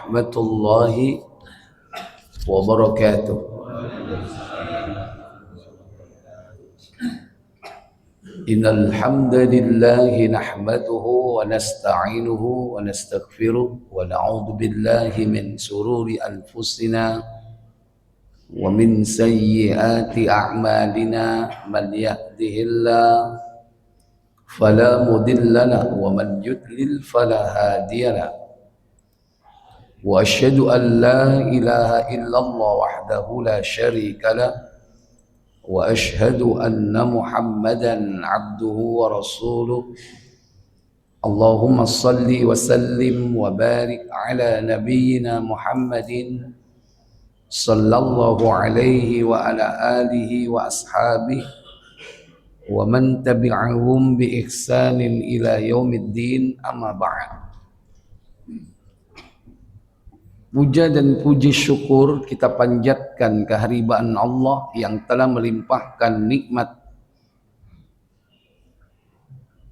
warahmatullahi wabarakatuh. Innal hamdalillah nahmaduhu wa nasta'inuhu wa nastaghfiruh wa na'udzu billahi min shururi anfusina wa min sayyiati a'malina man yahdihillahu fala mudilla lahu wa man yudlil fala hadiya lahu. Wa asyhadu an la ilaha illallah wahdahu la syarika lah wa asyhadu anna Muhammadan abduhu wa rasuluh. Allahumma salli wa sallim wa barik ala nabiyyina Muhammadin sallallahu alaihi wa ala alihi wa ashabihi wa man tabi'ahum bi ihsanin ila yaumiddin, amma ba'd. Puja dan puji syukur kita panjatkan kehadiran Allah yang telah melimpahkan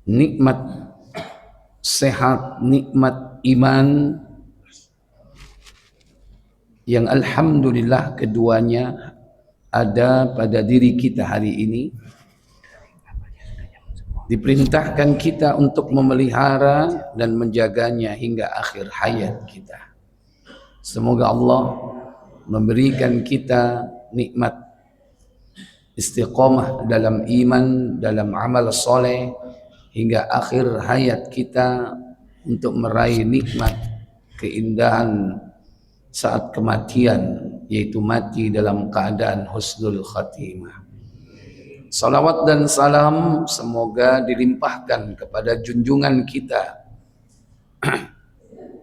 nikmat sehat, nikmat iman yang alhamdulillah keduanya ada pada diri kita hari ini. Diperintahkan kita untuk memelihara dan menjaganya hingga akhir hayat kita. Semoga Allah memberikan kita nikmat istiqamah dalam iman, dalam amal soleh hingga akhir hayat kita untuk meraih nikmat keindahan saat kematian, yaitu mati dalam keadaan husnul khatimah. Salawat dan salam semoga dilimpahkan kepada junjungan kita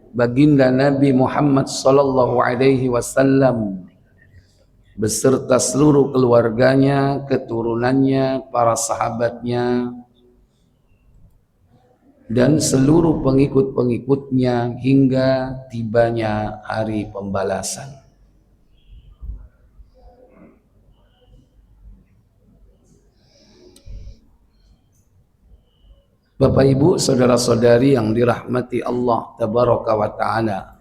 baginda Nabi Muhammad sallallahu alaihi wasallam beserta seluruh keluarganya, keturunannya, para sahabatnya dan seluruh pengikut-pengikutnya hingga tibanya hari pembalasan. Bapak Ibu, saudara-saudari yang dirahmati Allah tabaraka wa ta'ala,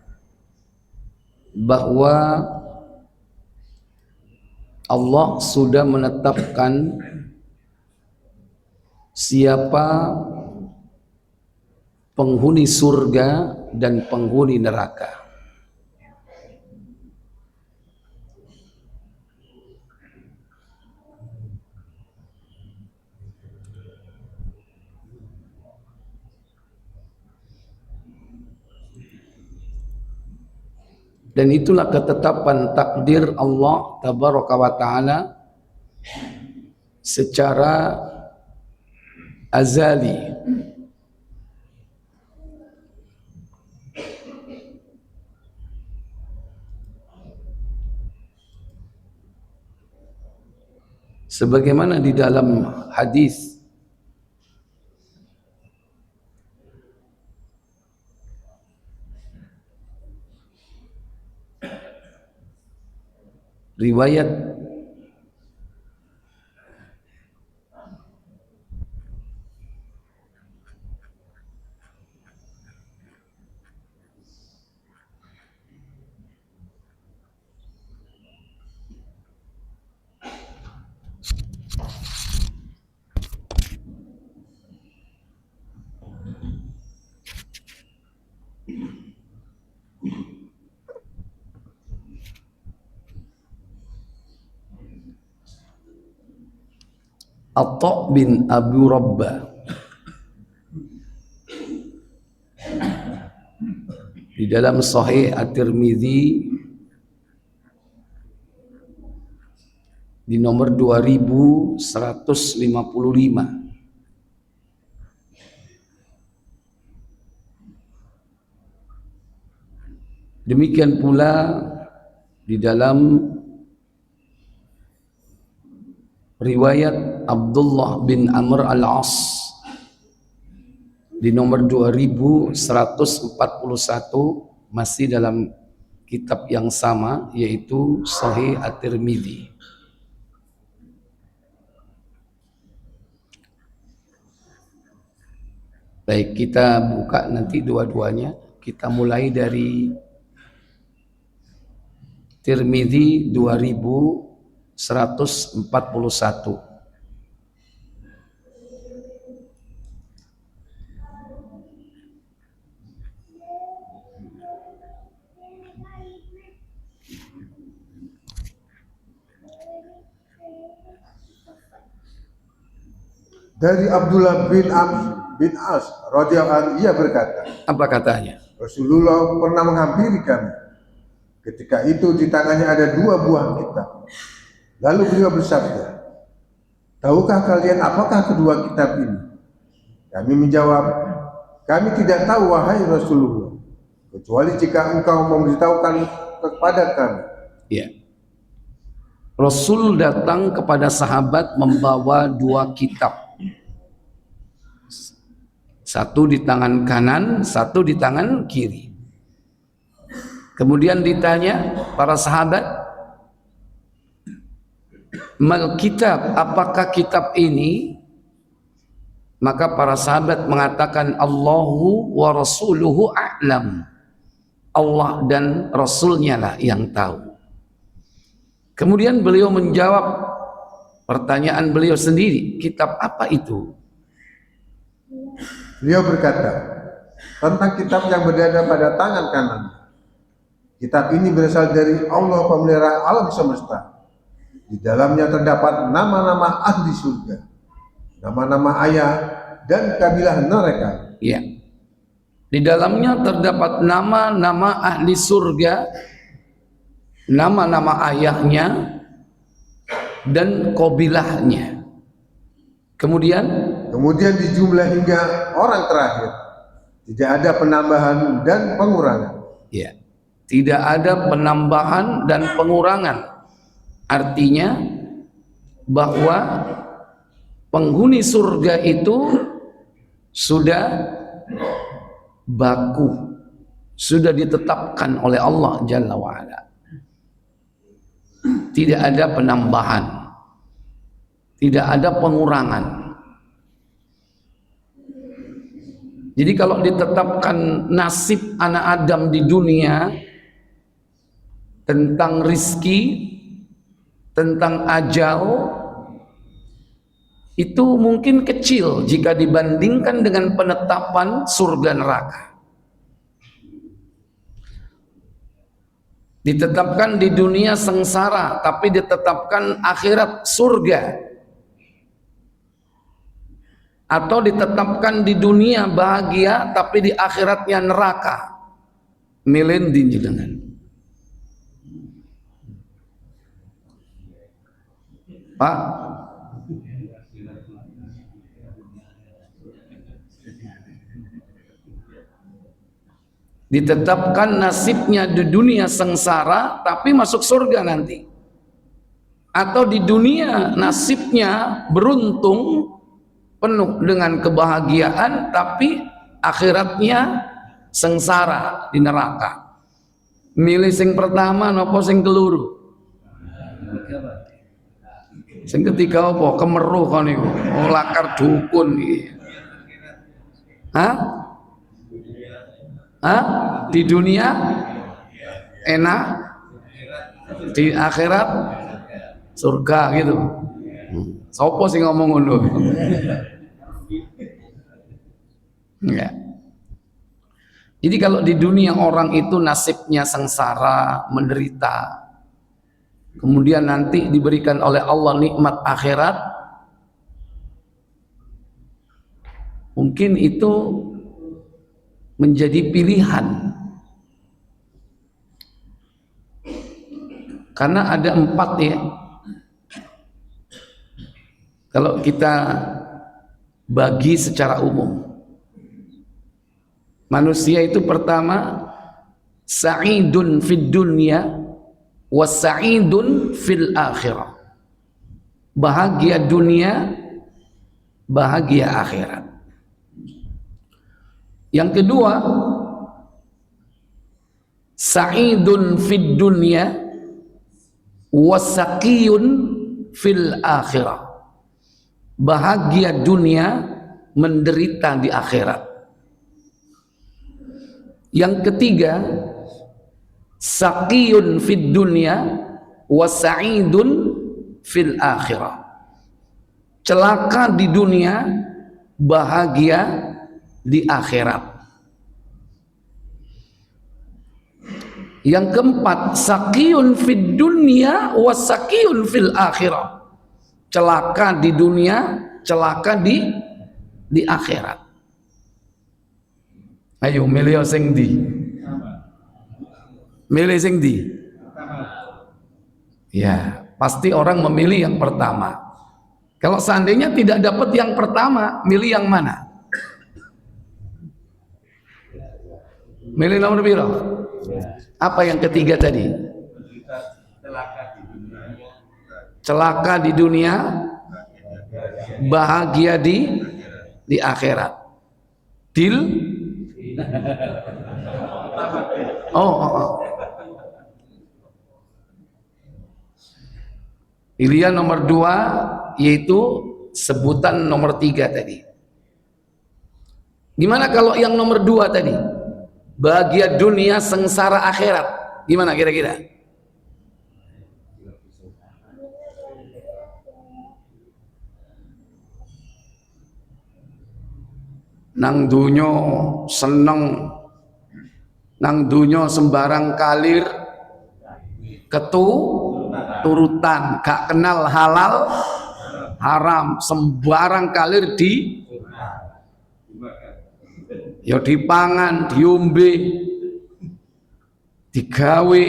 bahwa Allah sudah menetapkan siapa penghuni surga dan penghuni neraka. Dan itulah ketetapan takdir Allah tabaraka wa ta'ala secara azali. Sebagaimana di dalam hadis riwayat Atha bin Abu Rabbah di dalam Sahih At-Tirmidzi di nomor 2155. Demikian pula di dalam riwayat Abdullah bin Amr al-As di nomor 2141, masih dalam kitab yang sama, yaitu Sahih At-Tirmidzi. Baik, kita buka nanti dua-duanya. Kita mulai dari Tirmidzi 2141. Dari Abdullah bin As radhiyallahu anhu, ia berkata, Apa katanya? Rasulullah pernah menghampiri kami. Ketika itu di tangannya ada 2 buah kitab. Lalu beliau bersabda, tahukah kalian apakah kedua kitab ini? Kami menjawab, kami tidak tahu wahai Rasulullah, kecuali jika engkau memberitahukan kepada kami. Ya. Rasul datang kepada sahabat membawa 2 kitab. Satu di tangan kanan, satu di tangan kiri. Kemudian ditanya para sahabat, mal kitab, apakah kitab ini? Maka para sahabat mengatakan, Allahu wa rasuluhu a'lam. Allah dan Rasulnya lah yang tahu. Kemudian beliau menjawab pertanyaan beliau sendiri, kitab apa itu? Beliau berkata, tentang kitab yang berada pada tangan kanan. Kitab ini berasal dari Allah pemelihara alam semesta. Di dalamnya terdapat nama-nama ahli surga, nama-nama ayah dan kabilah mereka. Ya. Di dalamnya terdapat nama-nama ahli surga, nama-nama ayahnya dan kabilahnya. Kemudian dijumlah hingga orang terakhir. Tidak ada penambahan dan pengurangan. Ya. Tidak ada penambahan dan pengurangan. Artinya bahwa penghuni surga itu sudah baku, sudah ditetapkan oleh Allah Jalla wa'ala. Tidak ada penambahan, tidak ada pengurangan. Jadi kalau ditetapkan nasib anak Adam di dunia tentang rizki, tentang ajal, itu mungkin kecil jika dibandingkan dengan penetapan surga neraka. Ditetapkan di dunia sengsara, tapi ditetapkan akhirat surga. Atau ditetapkan di dunia bahagia, tapi di akhiratnya neraka. Milih dinjenengan. Pak, ditetapkan nasibnya di dunia sengsara tapi masuk surga nanti, atau di dunia nasibnya beruntung penuh dengan kebahagiaan tapi akhiratnya sengsara di neraka. Milih sing pertama nopo sing keluru? Sing ketiga apa? Kemeruh kan niku. Oh, lakar dukun iki. Hah? Hah? Di dunia enak, di akhirat surga gitu. Sopo sing ngomong ngono? Enggak. Jadi kalau di dunia orang itu nasibnya sengsara, menderita, kemudian nanti diberikan oleh Allah nikmat akhirat, mungkin itu menjadi pilihan. Karena ada 4 ya. Kalau kita bagi secara umum, manusia itu pertama sa'idun fid dunya wa sa'idun fil akhirah. Bahagia dunia, bahagia akhirat. Yang kedua, sa'idun fid dunya wa saqiyun fil akhirah. Bahagia dunia, menderita di akhirat. Yang ketiga, saqiyun fid dunya wa sa'idun fil akhirah. Celaka di dunia, bahagia di akhirat. Yang keempat, saqiyun fid dunya wa saqiyun fil akhirah. Celaka di dunia, celaka di akhirat. Ayo milih sing ndi? Milih sing ndi? Ya, pasti orang memilih yang pertama. Kalau seandainya tidak dapat yang pertama, milih yang mana? Milih nomor berapa? Apa yang ketiga tadi? Celaka di dunia, bahagia di akhirat. Deal? Oh. Pilihan nomor 2 yaitu sebutan nomor 3 tadi. Gimana kalau yang nomor 2 tadi? Bahagia dunia, sengsara akhirat. Gimana kira-kira? Nang dunyo seneng, nang dunyo sembarang kalir, turutan, gak kenal halal haram, sembarang kalir ya dipangan, diombe, digawe.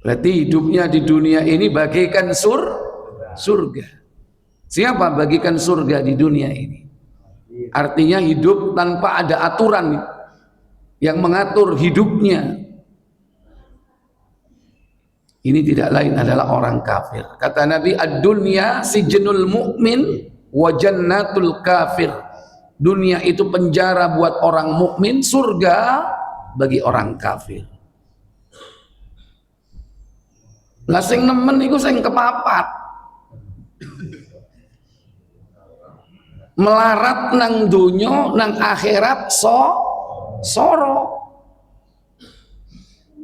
Berarti hidupnya di dunia ini bagaikan surga. Siapa bagikan surga di dunia ini? Artinya hidup tanpa ada aturan yang mengatur hidupnya. Ini tidak lain adalah orang kafir. Kata Nabi, ad-dunya sijnul mu'min wa jannatul kafir. Dunia itu penjara buat orang mukmin, surga bagi orang kafir. Lah sing nemen iku sing kepapat. Melarat nang dunyo, nang akhirat soro.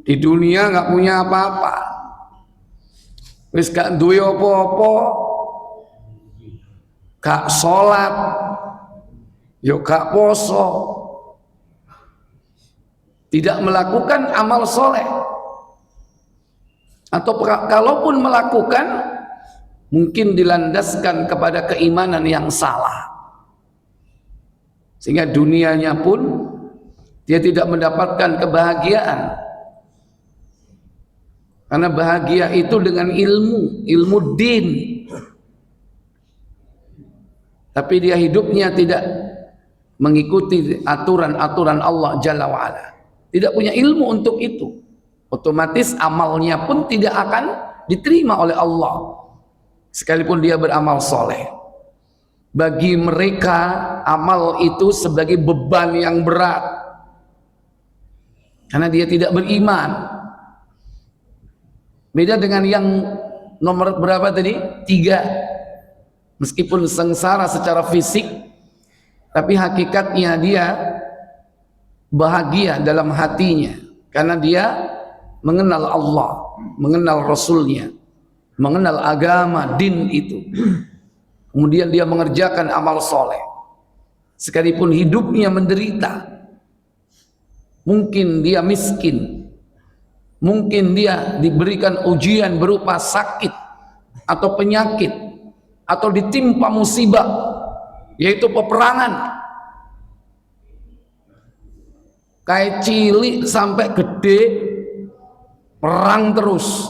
Di dunia nggak punya apa-apa. Wis gak duwe apa-apa. Gak sholat, yo gak poso, tidak melakukan amal soleh, atau kalaupun melakukan mungkin dilandaskan kepada keimanan yang salah, sehingga dunianya pun dia tidak mendapatkan kebahagiaan, karena bahagia itu dengan ilmu din. Tapi dia hidupnya tidak mengikuti aturan-aturan Allah Jalla wa'ala. Tidak punya ilmu untuk itu. Otomatis amalnya pun tidak akan diterima oleh Allah. Sekalipun dia beramal soleh. Bagi mereka amal itu sebagai beban yang berat. Karena dia tidak beriman. Beda dengan yang nomor berapa tadi? 3. Meskipun sengsara secara fisik, tapi hakikatnya dia bahagia dalam hatinya karena dia mengenal Allah, mengenal Rasulnya, mengenal agama, din itu. Kemudian dia mengerjakan amal soleh sekalipun hidupnya menderita. Mungkin dia miskin, mungkin dia diberikan ujian berupa sakit atau penyakit, atau ditimpa musibah, yaitu peperangan. Kayak cilik sampai gede, perang terus.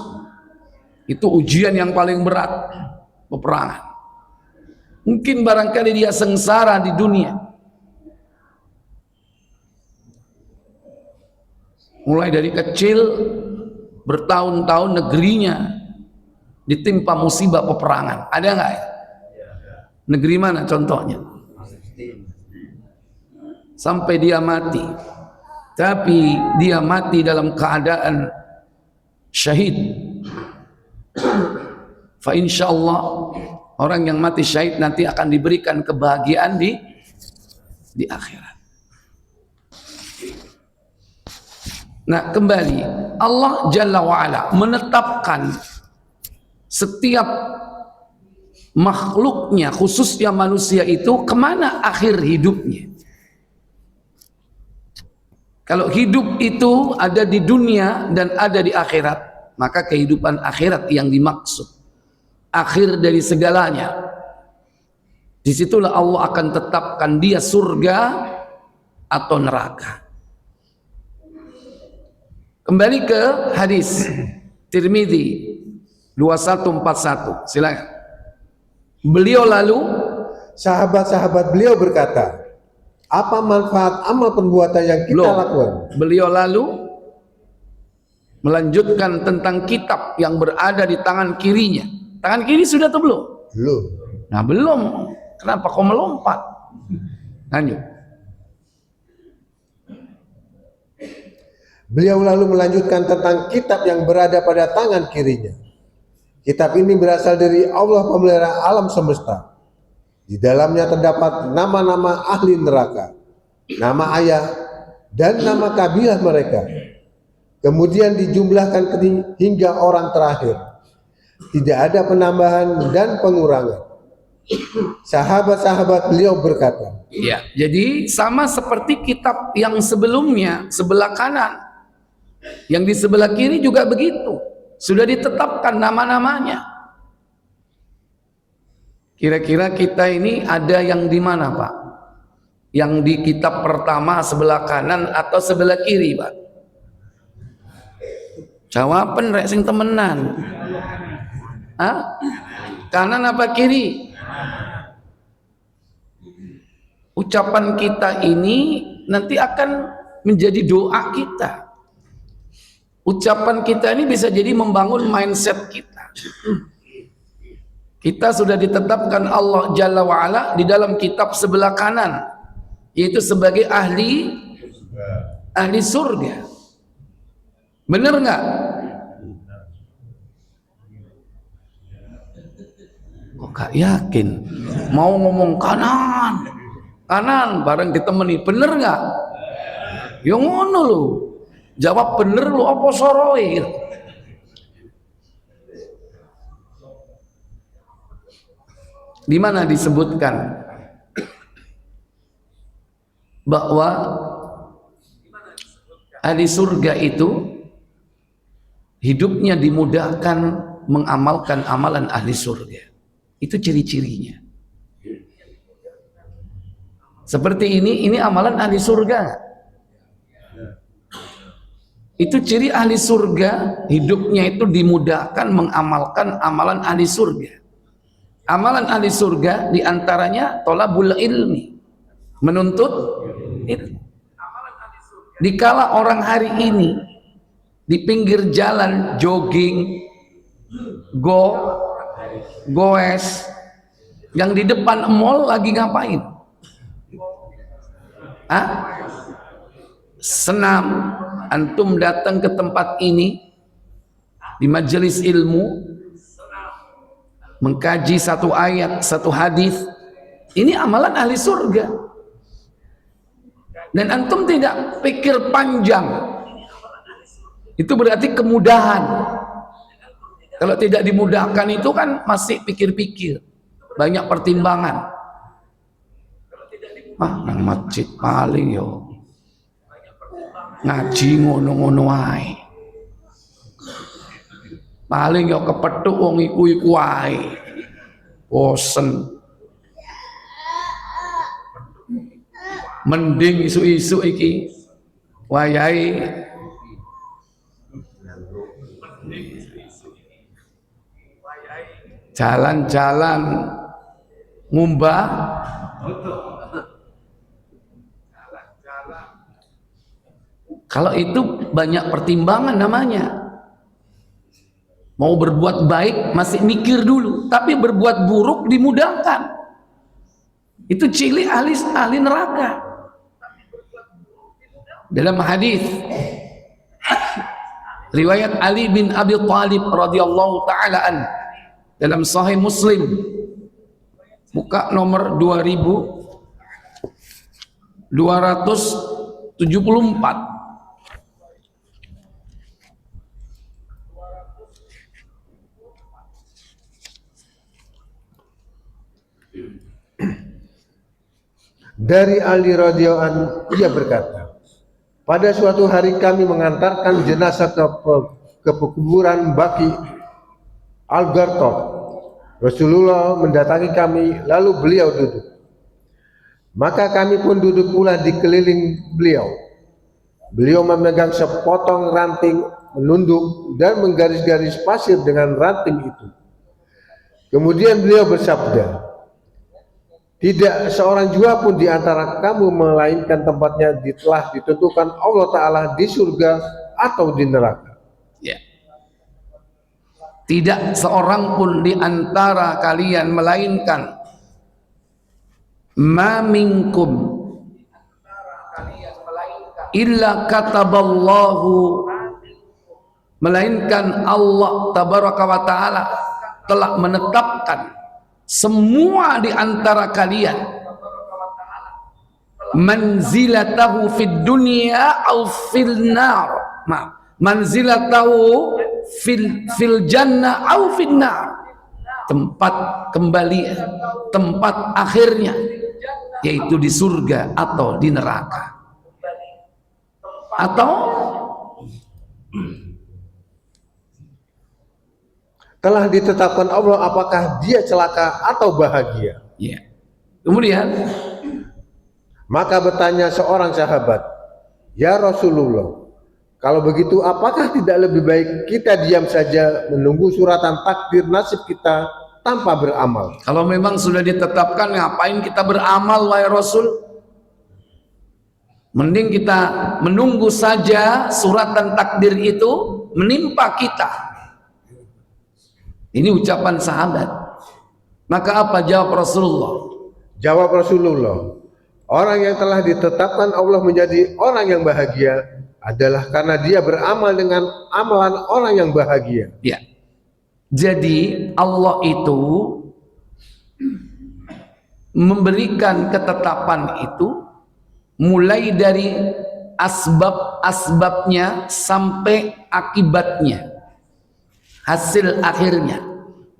Itu ujian yang paling berat, peperangan. Mungkin barangkali dia sengsara di dunia, mulai dari kecil, bertahun-tahun negerinya ditimpa musibah peperangan. Ada nggak ya? Negeri mana contohnya? Sampai dia mati, tapi dia mati dalam keadaan syahid. Fa insyaallah orang yang mati syahid nanti akan diberikan kebahagiaan di akhirat. Nah, kembali Allah Jalla wa'ala menetapkan setiap makhluknya, khususnya manusia itu kemana akhir hidupnya. Kalau hidup itu ada di dunia dan ada di akhirat, maka kehidupan akhirat yang dimaksud, akhir dari segalanya. Disitulah Allah akan tetapkan dia surga atau neraka. Kembali ke hadis Tirmidzi 2141, silakan. Beliau lalu, sahabat-sahabat beliau berkata, apa manfaat amal perbuatan yang kita lakukan? Beliau lalu melanjutkan tentang kitab yang berada di tangan kirinya. Tangan kiri sudah atau belum? Belum. Nah, belum. Kenapa kau melompat? Lanjut. Beliau lalu melanjutkan tentang kitab yang berada pada tangan kirinya. Kitab ini berasal dari Allah pemelihara alam semesta. Di dalamnya terdapat nama-nama ahli neraka, nama ayah, dan nama kabilah mereka. Kemudian dijumlahkan hingga orang terakhir. Tidak ada penambahan dan pengurangan. Sahabat-sahabat beliau berkata, ya, jadi sama seperti kitab yang sebelumnya, sebelah kanan. Yang di sebelah kiri juga begitu. Sudah ditetapkan nama-namanya. Kira-kira kita ini ada yang di mana, Pak? Yang di kitab pertama sebelah kanan atau sebelah kiri, Pak? Jawaban rek sing temenan. Hah? Kanan apa kiri? Ucapan kita ini nanti akan menjadi doa kita. Ucapan kita ini bisa jadi membangun mindset kita. Kita sudah ditetapkan Allah Jalla wa'ala di dalam kitab sebelah kanan, yaitu sebagai ahli surga. Benar nggak? Kok gak yakin? Mau ngomong kanan bareng ditemani, bener nggak? Ya ngono lu. Jawab bener lu apa soroi? Di mana disebutkan bahwa ahli surga itu hidupnya dimudahkan mengamalkan amalan ahli surga. Itu ciri-cirinya. Seperti ini amalan ahli surga. Itu ciri ahli surga, hidupnya itu dimudahkan mengamalkan amalan ahli surga. Amalan ahli surga diantaranya tolabul ilmi, menuntut ilmu. Dikala orang hari ini di pinggir jalan jogging, goes, yang di depan mall lagi ngapain? Hah? Senam. Antum datang ke tempat ini di majelis ilmu, mengkaji satu ayat, satu hadis, ini amalan ahli surga. Dan antum tidak pikir panjang, itu berarti kemudahan. Kalau tidak dimudahkan itu kan masih pikir-pikir, banyak pertimbangan. Nang masjid paling yo ngaji ngono-ngono wae, paling yo kepethuk wong iku wae, bosen. Mending isu-isu iki wayahe jalan-jalan ngumbah kalau itu banyak pertimbangan namanya. Mau berbuat baik masih mikir dulu, tapi berbuat buruk dimudahkan. Itu ciri ahli neraka. Dalam hadis riwayat Ali bin Abi Thalib radhiyallahu taala an dalam Sahih Muslim, buka nomor 2274. Dari Ali radhiyallahu anhu, ia berkata, pada suatu hari kami mengantarkan jenazah ke kuburan Baqi Al-Gharqad. Rasulullah mendatangi kami, lalu beliau duduk. Maka kami pun duduk pula di keliling beliau. Beliau memegang sepotong ranting, menunduk dan menggaris-garis pasir dengan ranting itu. Kemudian beliau bersabda, tidak seorang jua pun di antara kamu melainkan tempatnya telah ditentukan Allah Ta'ala di surga atau di neraka. Ya. Tidak seorang pun di antara kalian melainkan ma minkum illa kataballahu, melainkan Allah tabaraka wa ta'ala telah menetapkan semua di antara kalian manzilatahu fid dunya au fil nar, manzilatahu fil jannah au fil nar, tempat kembali, tempat akhirnya yaitu di surga atau di neraka. Atau telah ditetapkan Allah apakah dia celaka atau bahagia. Ya. Kemudian maka bertanya seorang sahabat, ya Rasulullah, kalau begitu apakah tidak lebih baik kita diam saja menunggu suratan takdir nasib kita tanpa beramal? Kalau memang sudah ditetapkan, ngapain kita beramal wahai Rasul? Mending kita menunggu saja suratan takdir itu menimpa kita. Ini ucapan sahabat. Maka apa jawab Rasulullah? Jawab Rasulullah, orang yang telah ditetapkan Allah menjadi orang yang bahagia adalah karena dia beramal dengan amalan orang yang bahagia. Ya. Jadi Allah itu memberikan ketetapan itu mulai dari asbab-asbabnya sampai akibatnya, hasil akhirnya.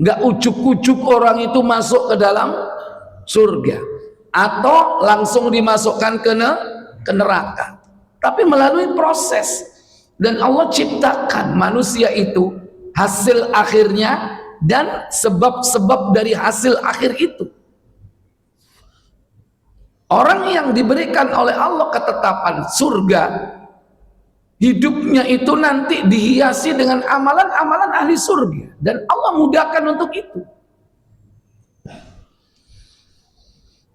Nggak ujuk-ujuk orang itu masuk ke dalam surga atau langsung dimasukkan ke neraka, tapi melalui proses. Dan Allah ciptakan manusia itu hasil akhirnya dan sebab-sebab dari hasil akhir itu. Orang yang diberikan oleh Allah ketetapan surga, hidupnya itu nanti dihiasi dengan amalan-amalan ahli surga, dan Allah mudahkan untuk itu.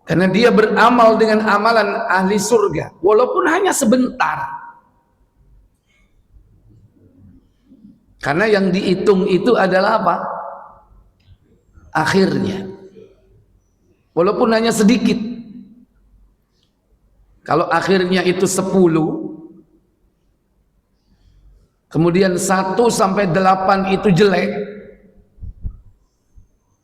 Karena dia beramal dengan amalan ahli surga, walaupun hanya sebentar. Karena yang dihitung itu adalah apa? Akhirnya. Walaupun hanya sedikit. Kalau akhirnya itu 10, kemudian 1 sampai 8 itu jelek,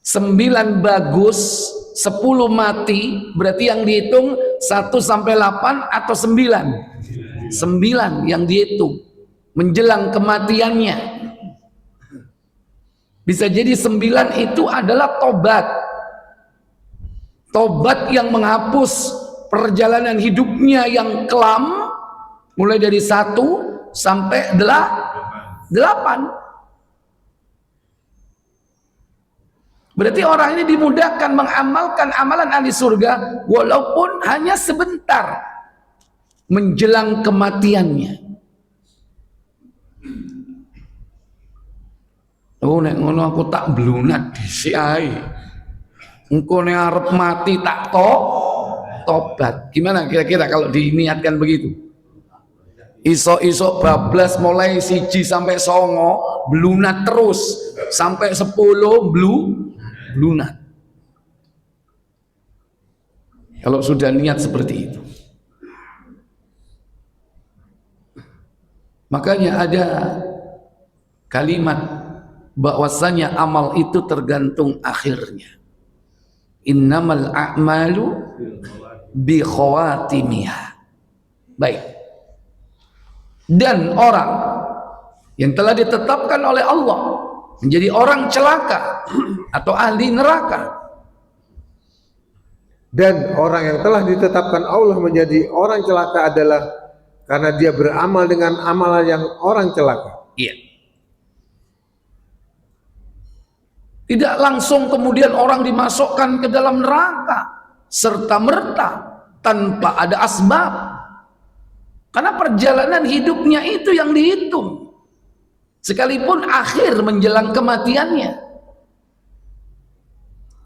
9 bagus, 10 mati, berarti yang dihitung 1 sampai 8 atau 9? 9 yang dihitung menjelang kematiannya. Bisa jadi 9 itu adalah tobat. Tobat yang menghapus perjalanan hidupnya yang kelam, mulai dari 1 sampai 8. Berarti orang ini dimudahkan mengamalkan amalan ahli surga walaupun hanya sebentar menjelang kematiannya. Oh nek ngono aku tak blunat dhisik ae. Engko nek arep mati tak tobat. Gimana kira-kira kalau diniatkan begitu? Isok-isok bablas mulai 1 sampai 9 blunat terus sampai 10 blunat. Kalau sudah niat seperti itu. Makanya ada kalimat bahwasanya amal itu tergantung akhirnya. Innamal a'malu bi khawatimiha. Baik. Dan orang yang telah ditetapkan oleh Allah menjadi orang celaka atau ahli neraka, Dan orang yang telah ditetapkan Allah menjadi orang celaka adalah karena dia beramal dengan amalan yang orang celaka. Iya. Tidak langsung kemudian orang dimasukkan ke dalam neraka serta merta tanpa ada asbab. Karena perjalanan hidupnya itu yang dihitung. Sekalipun akhir menjelang kematiannya.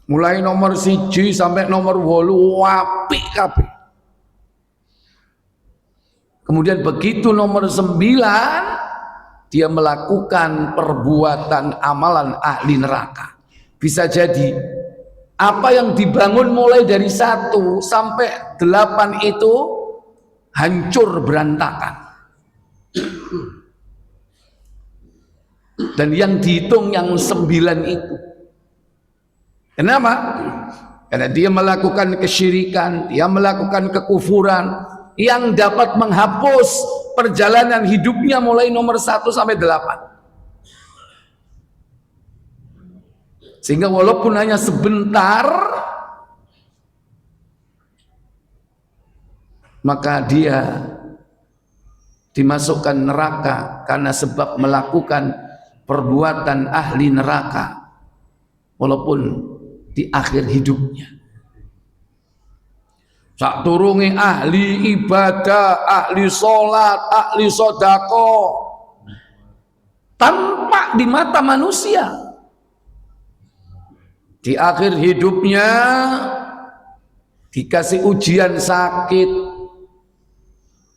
Mulai nomor 1 sampai nomor 8 apik kabeh. Kemudian begitu nomor 9 dia melakukan perbuatan amalan ahli neraka. Bisa jadi apa yang dibangun mulai dari 1 sampai 8 itu hancur berantakan. Dan yang dihitung yang 9 itu. Kenapa? Karena dia melakukan kesyirikan, dia melakukan kekufuran yang dapat menghapus perjalanan hidupnya mulai nomor 1 sampai 8. Sehingga walaupun hanya sebentar, maka dia dimasukkan neraka karena sebab melakukan perbuatan ahli neraka walaupun di akhir hidupnya. Sak turunge ahli ibadah, ahli sholat, ahli sodako, tampak di mata manusia. Di akhir hidupnya dikasih ujian sakit,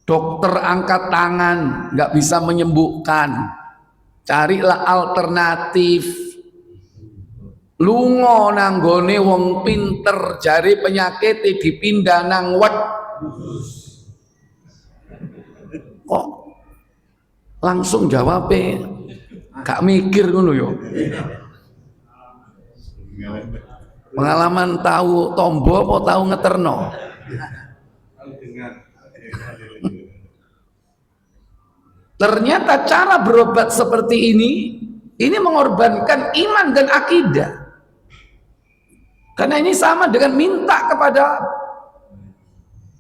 dokter angkat tangan, nggak bisa menyembuhkan. Carilah alternatif. Lungo nanggone wong pinter, jari penyakit dipindah nang wet. Kok langsung jawabnya gak mikir ngono yo. Pengalaman tahu tombo apa tahu ngeterno? Ternyata cara berobat seperti ini mengorbankan iman dan akidah. Karena ini sama dengan minta kepada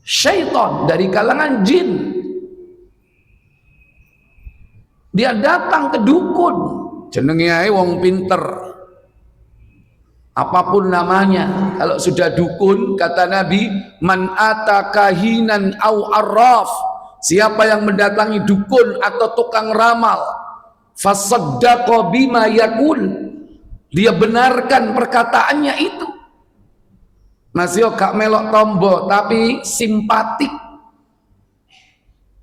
syaitan dari kalangan jin. Dia datang ke dukun, jenenge ae wong pinter. Apapun namanya, kalau sudah dukun, kata Nabi, man atakahinan au arraf, siapa yang mendatangi dukun atau tukang ramal, fasaddaqa bima yakul, dia benarkan perkataannya itu. Masih gak melok tombo tapi simpatik,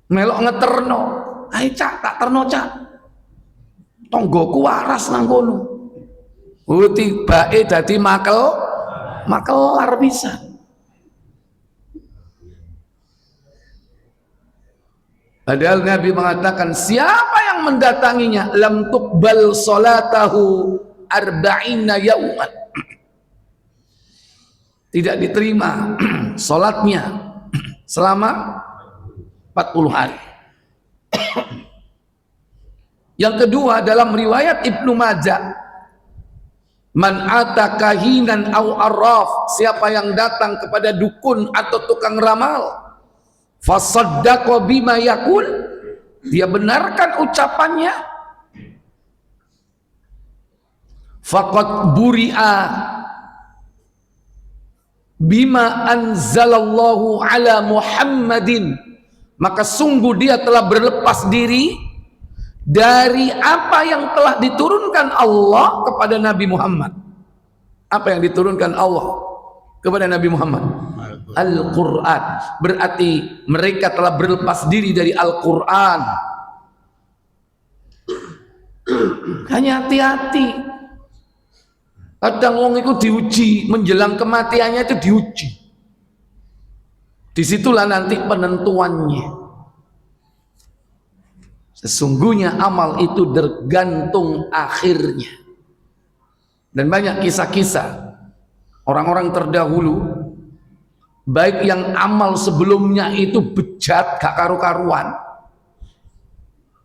melok ngeterno. Ayo cak, tak terno cak, tonggoku waras nang kono. Tibae dadi makelar bisa. Padahal Nabi mengatakan siapa yang mendatanginya lam tuqbal salatahu arba'ina yauman, tidak diterima salatnya selama 40 hari. Yang kedua, dalam riwayat Ibnu Majah, man atakahinan au arraf, siapa yang datang kepada dukun atau tukang ramal, fasaddaqa bima yakul, dia benarkan ucapannya, faqad buri'a bima anzalallahu ala Muhammadin, maka sungguh dia telah berlepas diri dari apa yang telah diturunkan Allah kepada Nabi Muhammad. Apa yang diturunkan Allah kepada Nabi Muhammad? Al-Quran. Berarti mereka telah berlepas diri dari Al-Quran. Hanya hati-hati. Kadang wong itu diuji, menjelang kematiannya itu diuji. Disitulah nanti penentuannya. Sesungguhnya amal itu tergantung akhirnya. Dan banyak kisah-kisah orang-orang terdahulu, baik yang amal sebelumnya itu bejat gak karu-karuan,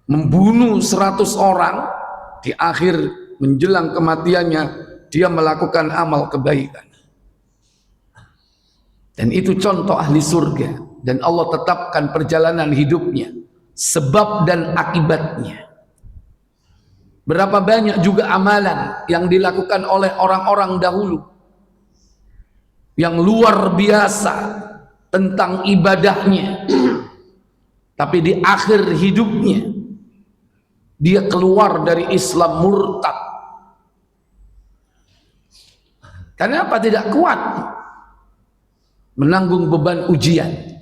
membunuh 100 orang, di akhir menjelang kematiannya dia melakukan amal kebaikan. Dan itu contoh ahli surga. Dan Allah tetapkan perjalanan hidupnya, sebab dan akibatnya. Berapa banyak juga amalan yang dilakukan oleh orang-orang dahulu yang luar biasa tentang ibadahnya, tapi di akhir hidupnya dia keluar dari Islam, murtad. Kenapa? Tidak kuat menanggung beban ujian.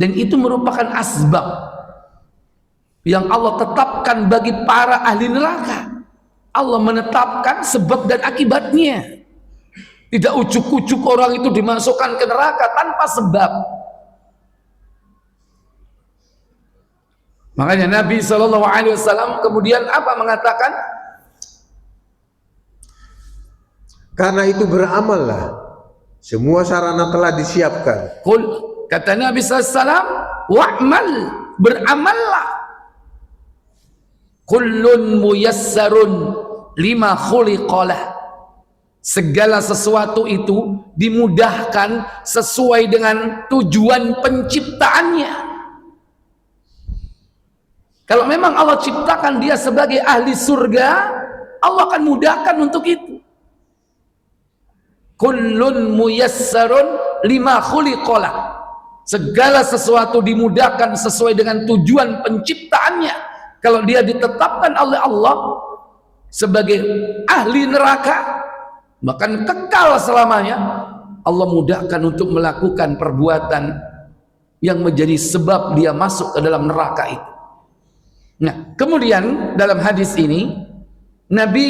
Dan itu merupakan asbab yang Allah tetapkan bagi para ahli neraka. Allah menetapkan sebab dan akibatnya. Tidak ujuk-ujuk orang itu dimasukkan ke neraka tanpa sebab. Makanya Nabi SAW kemudian apa mengatakan? Karena itu beramallah, semua sarana telah disiapkan. Kata Nabi SAW, wa'mal, beramallah. Kullun muyassarun lima khuliqalah. Segala sesuatu itu dimudahkan sesuai dengan tujuan penciptaannya. Kalau memang Allah ciptakan dia sebagai ahli surga, Allah akan mudahkan untuk itu. Kullun muyassarun lima khuliqalah. Segala sesuatu dimudahkan sesuai dengan tujuan penciptaannya. Kalau dia ditetapkan oleh Allah sebagai ahli neraka, bahkan kekal selamanya, Allah mudahkan untuk melakukan perbuatan yang menjadi sebab dia masuk ke dalam neraka itu. Nah, kemudian dalam hadis ini Nabi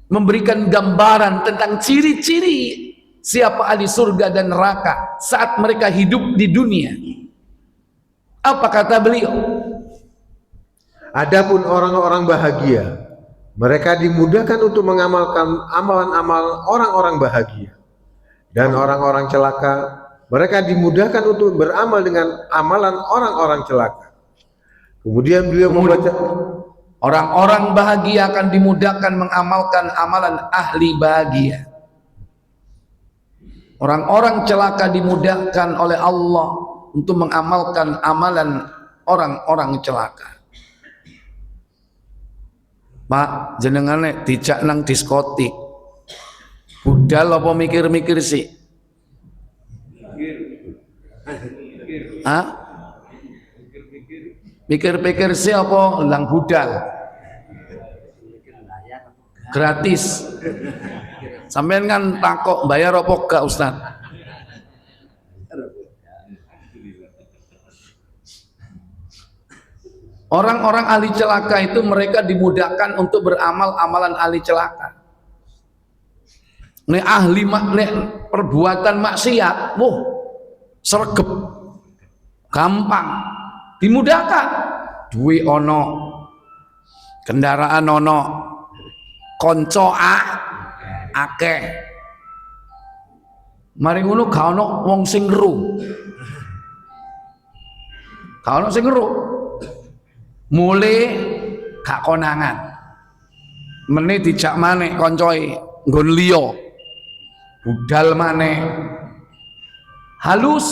memberikan gambaran tentang ciri-ciri siapa ahli surga dan neraka saat mereka hidup di dunia. Apa kata beliau? Adapun orang-orang bahagia, mereka dimudahkan untuk mengamalkan amalan-amal orang-orang bahagia. Dan orang-orang celaka, mereka dimudahkan untuk beramal dengan amalan orang-orang celaka. Kemudian beliau membaca, orang-orang bahagia akan dimudahkan mengamalkan amalan ahli bahagia. Orang-orang celaka dimudahkan oleh Allah untuk mengamalkan amalan orang-orang celaka. Pak, jenengane dijak nang diskotik. Budal apa mikir-mikir sih? Hah? Pikir-pikir sih apa lang budal? Gratis. Sampean kan takok bayar apa gak Ustaz? Orang-orang ahli celaka itu mereka dimudahkan untuk beramal amalan ahli celaka. Nek ahli nek perbuatan maksiat, sregep, gampang, dimudahkan. Duit ono, kendaraan ono, konco akeh. Mari ngono gak ono wong sing ngeru. Gak ono sing ngeru. Mulai gak konangan. Meneh dijak maneh koncoe nggon liya. Budal maneh. Halus.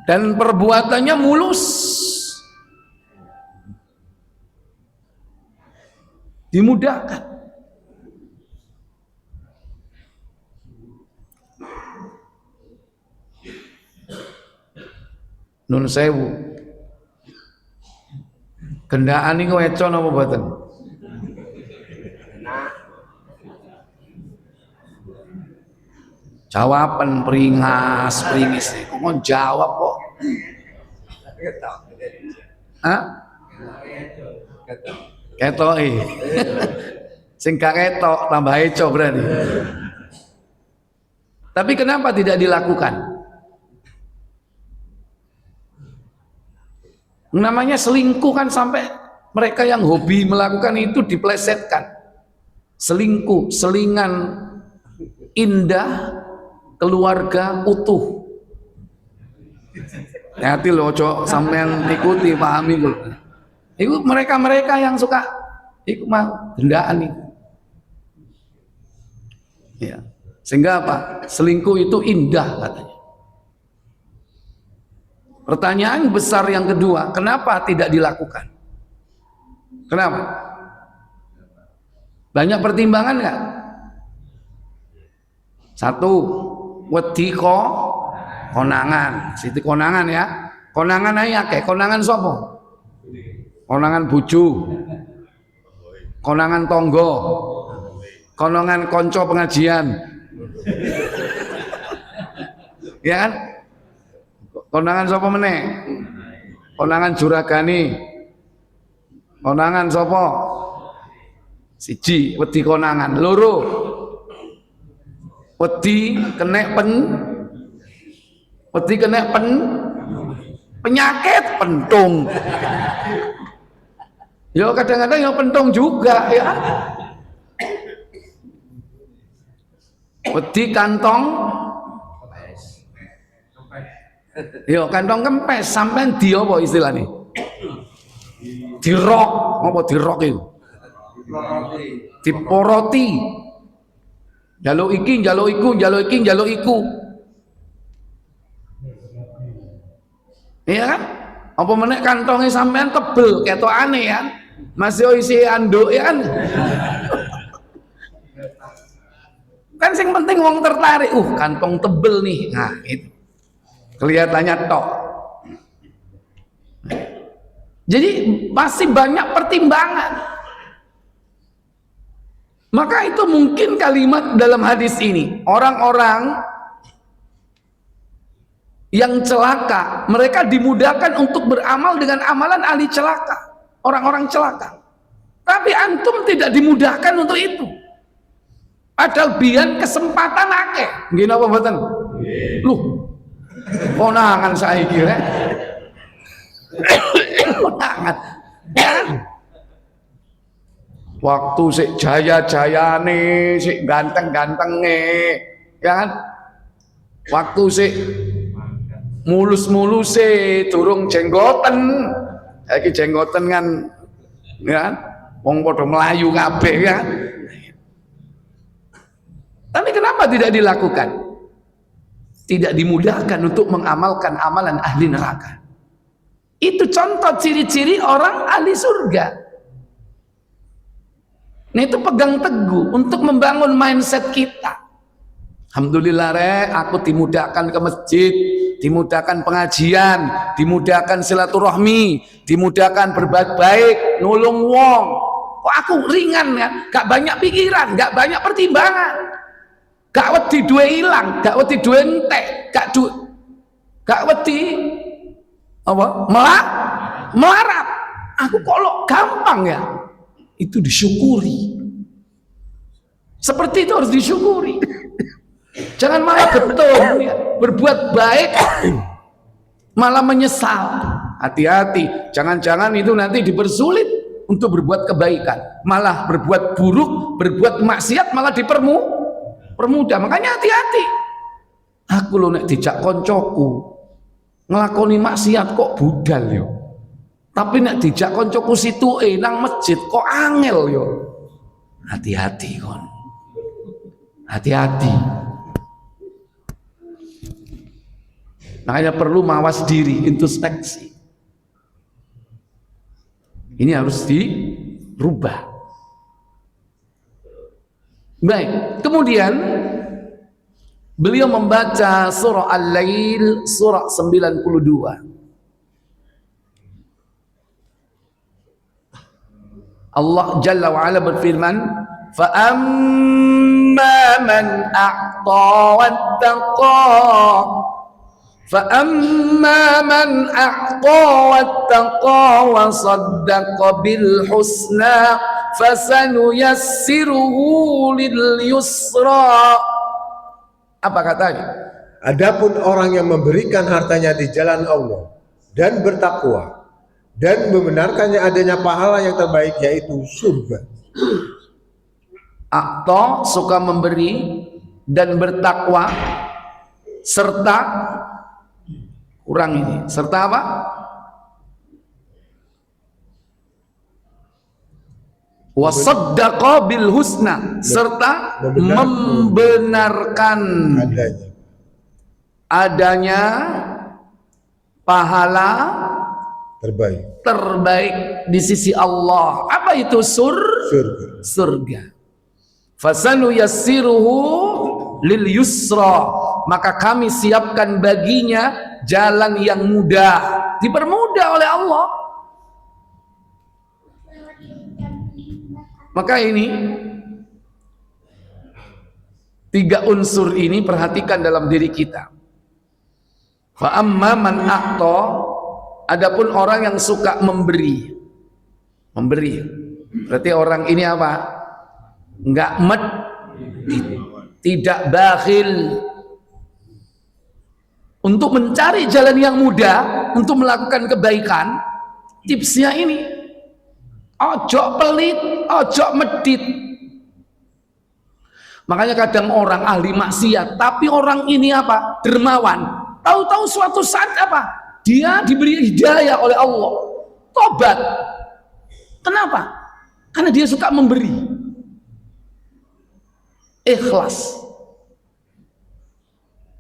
Dan perbuatannya mulus. Dimudahkan. Nun sewu. Kendaan niku weco napa mboten? Jawaban pringis kok mau jawab kok. Hah? Ketoke. Sing gak ketok tambah eco berarti. Tapi kenapa tidak dilakukan? Namanya selingkuh kan, sampai mereka yang hobi melakukan itu diplesetkan. Selingkuh, selingan indah, keluarga utuh. Hati loh cok, sampean ikuti, pahami loh. Itu mereka yang suka ikut mah gendaan nih. Ya. Sehingga apa? Selingkuh itu indah katanya. Pertanyaan besar yang kedua, kenapa tidak dilakukan? Kenapa? Banyak pertimbangan nggak? Satu, wedi konangan, siti konangan ya. Konangan aja kayak konangan sopo? Konangan bojo, konangan tonggo, konangan konco pengajian, ya kan? Konangan sopo meneh? Konangan juragani, konangan sopo? Siji, wedi konangan. Loro, wedi kena penyakit pentung. Ya kadang-kadang yang pentung juga ya. Wedi kantong, ya kantong kempes sampean di apa istilahnya? Dirok, apa dirok itu? Diporoti. Jaluk iki, jaluk iku, jaluk iki, jaluk iku. Iya kan? Apa meneh kantongnya sampean tebel ketok aneh kan? Masih isi anduk ya kan? Kan sing penting wong tertarik, kantong tebel nih. Nah, itu. Kelihatannya tok. Jadi masih banyak pertimbangan. Maka itu mungkin kalimat dalam hadis ini, orang-orang yang celaka, mereka dimudahkan untuk beramal dengan amalan ahli celaka, orang-orang celaka. Tapi antum tidak dimudahkan untuk itu. Padahal biyen kesempatan akeh. Nggih napa mboten? Loh, konangan saiki rek. Konangan. Waktu sik jaya-jayane, sik ganteng-gantenge, ya kan? Waktu sik mulus-muluse, durung jenggoten. Saiki jenggoten kan, ya kan? Wong padha melayu kabeh ya. Tapi kenapa tidak dilakukan? Tidak dimudahkan untuk mengamalkan amalan ahli neraka. Itu contoh ciri-ciri orang ahli surga. Nah itu pegang teguh untuk membangun mindset kita. Alhamdulillah rek, aku dimudahkan ke masjid, dimudahkan pengajian, dimudahkan silaturahmi, dimudahkan berbuat baik, nulung wong. Kok aku ringan ya? Gak banyak pikiran, gak banyak pertimbangan. Gak wedi duwe ilang, gak wedi duwe entek, gak wedi apa? Melarat. Aku kok lo gampang ya? Itu disyukuri. Seperti itu harus disyukuri. Jangan malah betul ya, berbuat baik malah menyesal. Hati-hati, jangan-jangan itu nanti dipersulit untuk berbuat kebaikan, malah berbuat buruk, berbuat maksiat malah dipermudah. Makanya hati-hati. Aku lo nek dijak koncoku ngelakoni maksiat kok budal yo. Tapi nek dijak koncoku situe nang masjid kok angel yo. Hati-hati kon. Hati-hati. Makanya perlu mawas diri, introspeksi. Ini harus dirubah. Baik, kemudian beliau membaca surah Al-Lail, surah 92. Allah Jalla wa'ala berfirman, فَأَمَّا مَنْ أَعْطَى وَاتَّقَى فَأَمَّا مَنْ أَعْطَى وَاتَّقَى وَصَدَّقَ بِالْحُسْنَى فَسَنُيَسِّرُهُ لِلْيُسْرَى. Apa katanya? Adapun orang yang memberikan hartanya di jalan Allah dan bertakwa dan membenarkannya adanya pahala yang terbaik yaitu surga. Atau suka memberi dan bertakwa serta kurang ini, serta apa? wa saddaqa bil husna, serta membenarkan adanya pahala terbaik di sisi Allah. Apa itu? Surga. Fasanu yassiruhu lil yusra, maka kami siapkan baginya jalan yang mudah, dipermudah oleh Allah. Maka ini 3 unsur ini perhatikan dalam diri kita. Fa amma man a'ta, adapun orang yang suka memberi. Berarti orang ini apa? Enggak tidak bakhil. Untuk mencari jalan yang mudah untuk melakukan kebaikan, tipsnya ini: ojo pelit, ojo medit. Makanya kadang orang ahli maksiat, tapi orang ini apa? Dermawan. Tahu-tahu suatu saat apa? Dia diberi hidayah oleh Allah, tobat. Kenapa? Karena dia suka memberi, ikhlas.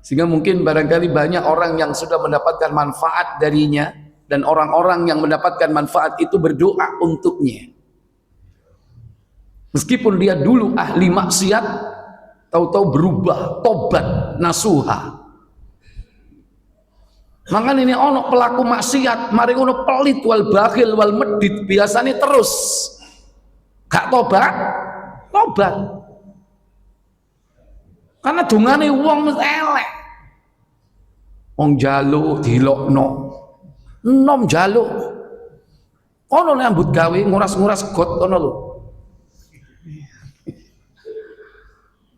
Sehingga mungkin barangkali banyak orang yang sudah mendapatkan manfaat darinya, dan orang-orang yang mendapatkan manfaat itu berdoa untuknya. Meskipun dia dulu ahli maksiat, tahu-tahu berubah, tobat, nasuha. Makanya ini ono pelaku maksiat, mari ono pelit wal bakhil wal medit, biasanya terus gak tobat. Karena dungane wong elek. Wong jaluk dilokno. Enom jaluk. Kono nyambut gawe nguras-nguras got kono lho.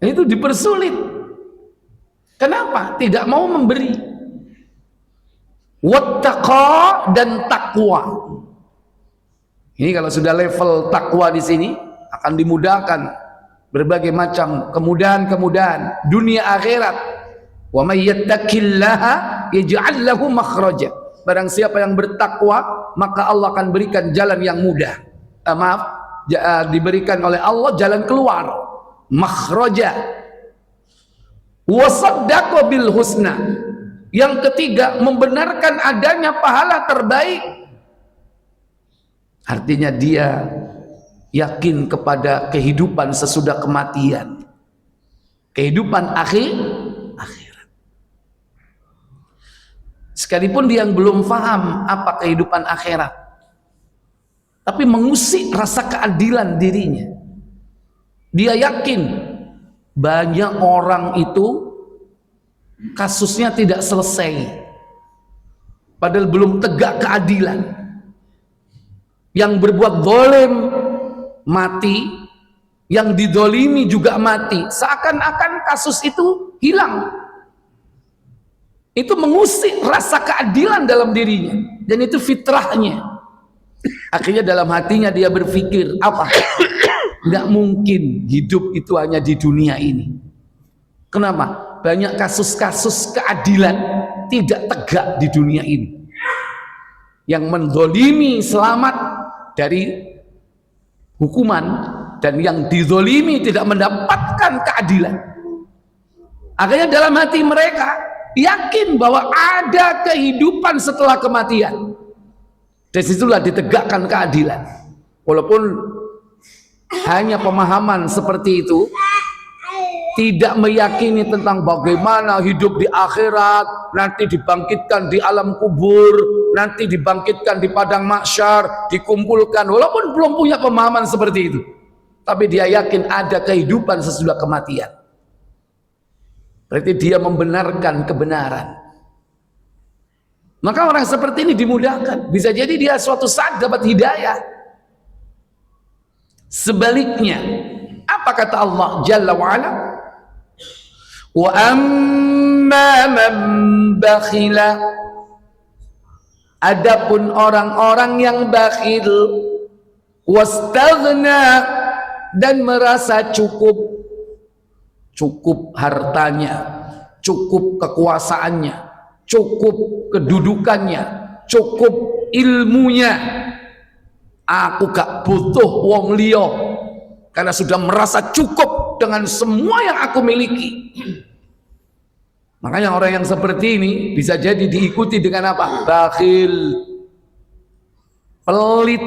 Itu dipersulit. Kenapa? Tidak mau memberi. Wattaqa dan takwa. Ini kalau sudah level takwa di sini akan dimudahkan berbagai macam kemudahan-kemudahan dunia akhirat. Wa may yattaqillaha yaj'al lahu makhraja. Barang siapa yang bertakwa, maka Allah akan berikan jalan yang mudah. Diberikan oleh Allah jalan keluar, makhraja. Wa saddaqa bil husna. Yang ketiga, membenarkan adanya pahala terbaik. Artinya dia yakin kepada kehidupan sesudah kematian, kehidupan akhirat. Sekalipun dia yang belum paham apa kehidupan akhirat, tapi mengusik rasa keadilan dirinya. Dia yakin banyak orang itu kasusnya tidak selesai, padahal belum tegak keadilan. Yang berbuat zalim mati, yang didolimi juga mati, seakan-akan kasus itu hilang. Itu mengusik rasa keadilan dalam dirinya, dan itu fitrahnya. Akhirnya dalam hatinya dia berpikir, apa? Nggak mungkin hidup itu hanya di dunia ini. Kenapa? Banyak kasus-kasus keadilan tidak tegak di dunia ini. Yang mendolimi selamat dari hukuman, dan yang dizolimi tidak mendapatkan keadilan. Akhirnya dalam hati mereka yakin bahwa ada kehidupan setelah kematian. Dari situlah ditegakkan keadilan. Walaupun hanya pemahaman seperti itu, tidak meyakini tentang bagaimana hidup di akhirat, nanti dibangkitkan di alam kubur, nanti dibangkitkan di padang mahsyar, dikumpulkan. Walaupun belum punya pemahaman seperti itu, tapi dia yakin ada kehidupan sesudah kematian. Berarti dia membenarkan kebenaran. Maka orang seperti ini dimudahkan. Bisa jadi dia suatu saat dapat hidayah. Sebaliknya, apa kata Allah Jalla wa'ala? Wa amma man bakhila, adapun orang-orang yang bakhil, wastaghna, dan merasa cukup hartanya, cukup kekuasaannya, cukup kedudukannya, cukup ilmunya. Aku gak butuh wong liya, karena sudah merasa cukup dengan semua yang aku miliki. Makanya orang yang seperti ini bisa jadi diikuti dengan apa? Bakhil, pelit,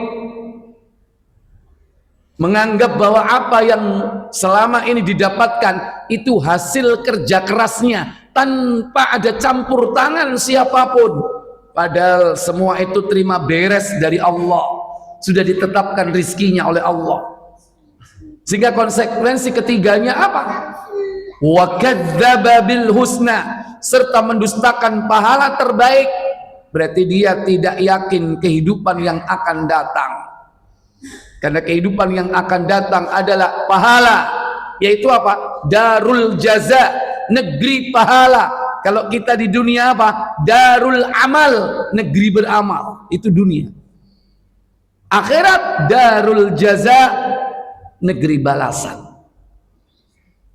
menganggap bahwa apa yang selama ini didapatkan itu hasil kerja kerasnya tanpa ada campur tangan siapapun, padahal semua itu terima beres dari Allah, sudah ditetapkan rizkinya oleh Allah. Sehingga konsekuensi ketiganya apa? Wa kadzdzaba bil husna, serta mendustakan pahala terbaik. Berarti dia tidak yakin kehidupan yang akan datang. Karena kehidupan yang akan datang adalah pahala, yaitu apa? Darul jaza, negeri pahala. Kalau kita di dunia apa? Darul amal, negeri beramal. Itu dunia. Akhirat darul jaza, negeri balasan.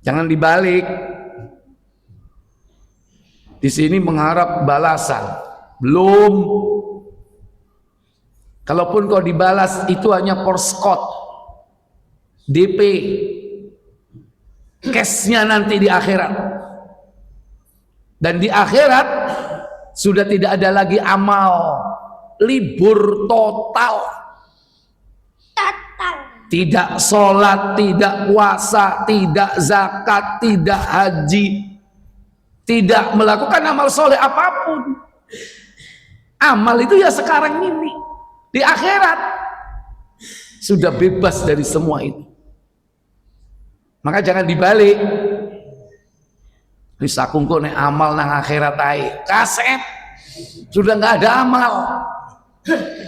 Jangan dibalik. Di sini mengharap balasan, belum. Kalaupun kau dibalas itu hanya porskot, DP, cashnya nanti di akhirat. Dan di akhirat sudah tidak ada lagi amal, libur total. Tidak sholat, tidak puasa, tidak zakat, tidak haji, tidak melakukan amal soleh apapun. Amal itu ya sekarang ini. Di akhirat sudah bebas dari semua itu. Maka jangan dibalik. Bisa kungku nek amal nang akhirat ae. Kaset. Sudah nggak ada amal.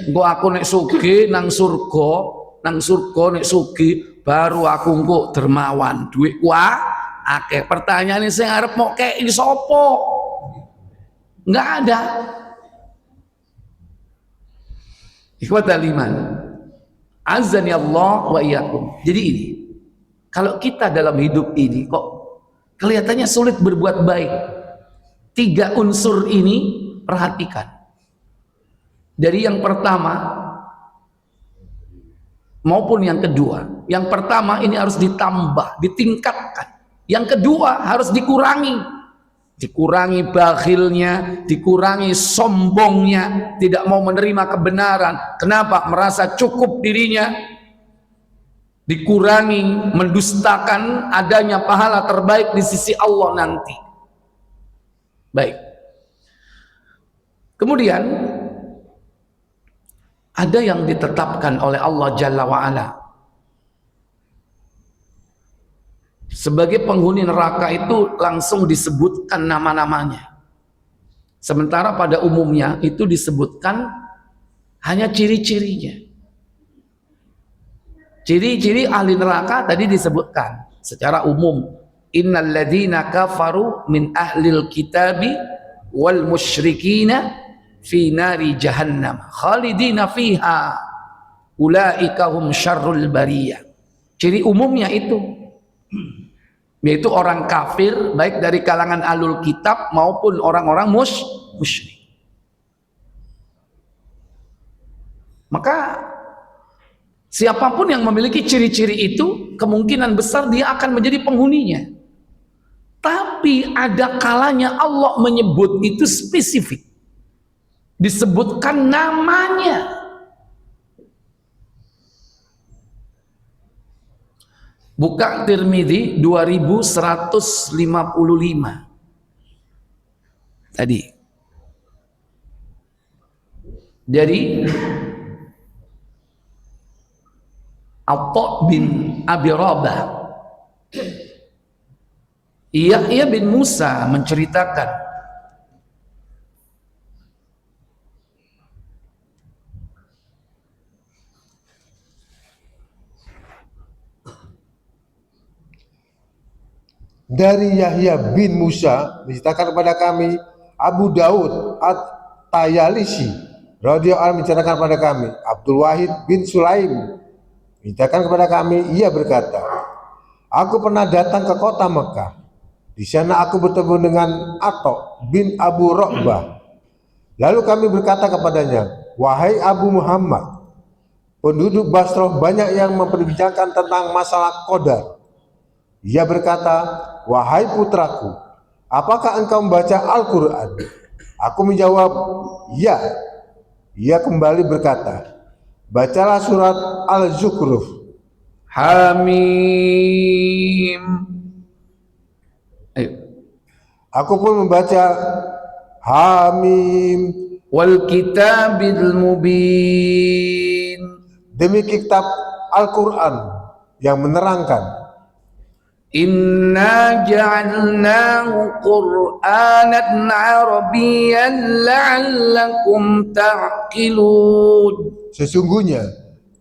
Engko aku nek sugih nang surga, nek sugih baru aku engko dermawan, duit wah akeh. Pertanyaane sing arep mau kei sapa? Enggak ada. Ikhwatal iman, azani Allah wa iyyakum. Jadi ini, kalau kita dalam hidup ini kok kelihatannya sulit berbuat baik, 3 unsur ini perhatikan. Dari yang pertama maupun yang kedua. Yang pertama ini harus ditambah, ditingkatkan. Yang kedua harus dikurangi. Dikurangi bakhilnya, dikurangi sombongnya, tidak mau menerima kebenaran. Kenapa? Merasa cukup dirinya. Dikurangi, mendustakan adanya pahala terbaik di sisi Allah nanti. Baik. Kemudian ada yang ditetapkan oleh Allah Jalla wa'ala. Sebagai penghuni neraka itu langsung disebutkan nama-namanya. Sementara pada umumnya itu disebutkan hanya ciri-cirinya. Ciri-ciri ahli neraka tadi disebutkan secara umum. Innal ladzina kafaru min ahlil kitabi wal musyrikina fi nari jahannam khalidina fiha ulaika hum syarrul bariyah. Ciri umumnya itu, yaitu orang kafir baik dari kalangan ahlul kitab maupun orang-orang musyrik. Maka siapapun yang memiliki ciri-ciri itu kemungkinan besar dia akan menjadi penghuninya. Tapi ada kalanya Allah menyebut itu spesifik, disebutkan namanya. Buka Tirmidzi 2155 tadi dari Atha bin Abi Rabah. Yahya bin Musa menceritakan dari Yahya bin Musa menceritakan kepada kami, Abu Daud At-Tayalisi radhiyallahu anhu menceritakan kepada kami, Abdul Wahid bin Sulaim menceritakan kepada kami, ia berkata, aku pernah datang ke kota Mekah. Di sana aku bertemu dengan Atha bin Abu Rokbah. Lalu kami berkata kepadanya, wahai Abu Muhammad, penduduk Basrah banyak yang memperbincangkan tentang masalah qadar. Ia berkata, "Wahai putraku, apakah engkau membaca Al-Quran?" Aku menjawab, "Ya." Ia kembali berkata, "Bacalah surat Al-Zukhruf." Hamim. Ayo. Aku pun membaca Hamim. Wal kitabil mubin. Demi kitab Al-Quran yang menerangkan. Inna ja'alnahu Qur'anan Arabiyyan la'allakum ta'qilun. Sesungguhnya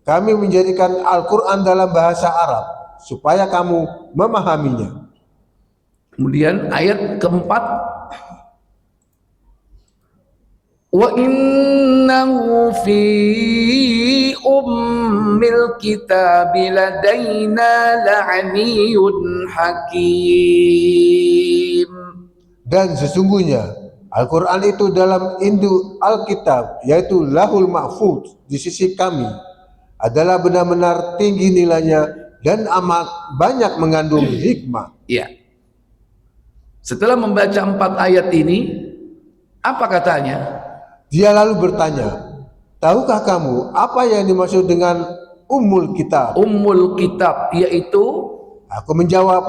kami menjadikan Al-Quran dalam bahasa Arab supaya kamu memahaminya. Kemudian ayat keempat, wa innahu fi ummil kitabi ladaina la'aniyyun hakim. Dan sesungguhnya Al-Quran itu dalam induk Alkitab, yaitu Lahul Mahfuz di sisi kami, adalah benar-benar tinggi nilainya dan amat banyak mengandung hikmah. Ya. Setelah membaca 4 ayat ini, apa katanya? Dia lalu bertanya, "Tahukah kamu apa yang dimaksud dengan Ummul Kitab?" Ummul Kitab, yaitu? Aku menjawab,